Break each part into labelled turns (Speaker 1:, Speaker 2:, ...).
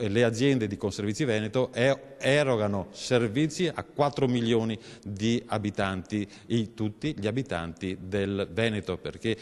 Speaker 1: Le aziende di Conservizi Veneto erogano servizi a 4 milioni di abitanti, tutti gli abitanti del Veneto, perché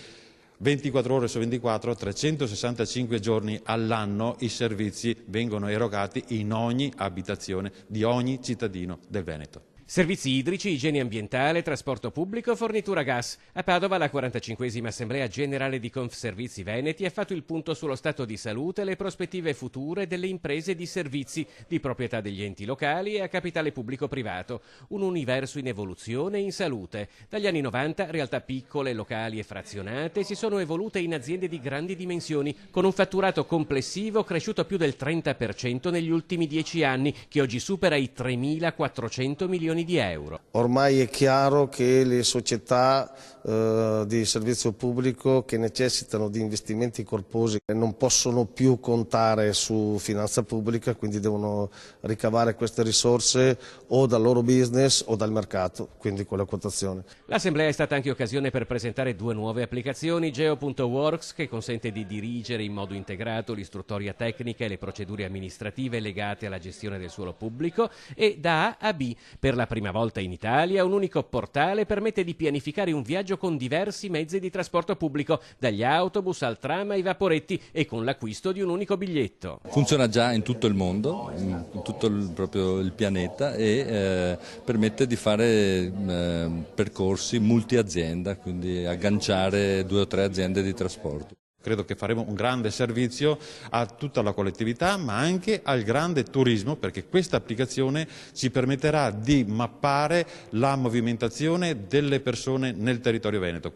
Speaker 1: 24 ore su 24, 365 giorni all'anno i servizi vengono erogati in ogni abitazione di ogni cittadino del Veneto.
Speaker 2: Servizi idrici, igiene ambientale, trasporto pubblico, fornitura gas. A Padova la 45esima Assemblea Generale di Confservizi Veneti ha fatto il punto sullo stato di salute e le prospettive future delle imprese di servizi di proprietà degli enti locali e a capitale pubblico-privato. Un universo in evoluzione e in salute. Dagli anni 90 realtà piccole, locali e frazionate si sono evolute in aziende di grandi dimensioni, con un fatturato complessivo cresciuto più del 30% negli ultimi 10 anni, che oggi supera i 3.400 milioni di euro.
Speaker 3: Ormai è chiaro che le società di servizio pubblico che necessitano di investimenti corposi non possono più contare su finanza pubblica, quindi devono ricavare queste risorse o dal loro business o dal mercato, quindi con la quotazione.
Speaker 2: L'assemblea è stata anche occasione per presentare 2 nuove applicazioni: Geo.works, che consente di dirigere in modo integrato l'istruttoria tecnica e le procedure amministrative legate alla gestione del suolo pubblico, e Da A a B. Per la prima volta in Italia un unico portale permette di pianificare un viaggio con diversi mezzi di trasporto pubblico, dagli autobus al tram ai vaporetti, e con l'acquisto di un unico biglietto.
Speaker 4: Funziona già in tutto il mondo, in tutto proprio il pianeta, e permette di fare percorsi multi-azienda, quindi agganciare 2 o 3 aziende di trasporto.
Speaker 1: Credo che faremo un grande servizio a tutta la collettività, ma anche al grande turismo, perché questa applicazione ci permetterà di mappare la movimentazione delle persone nel territorio veneto.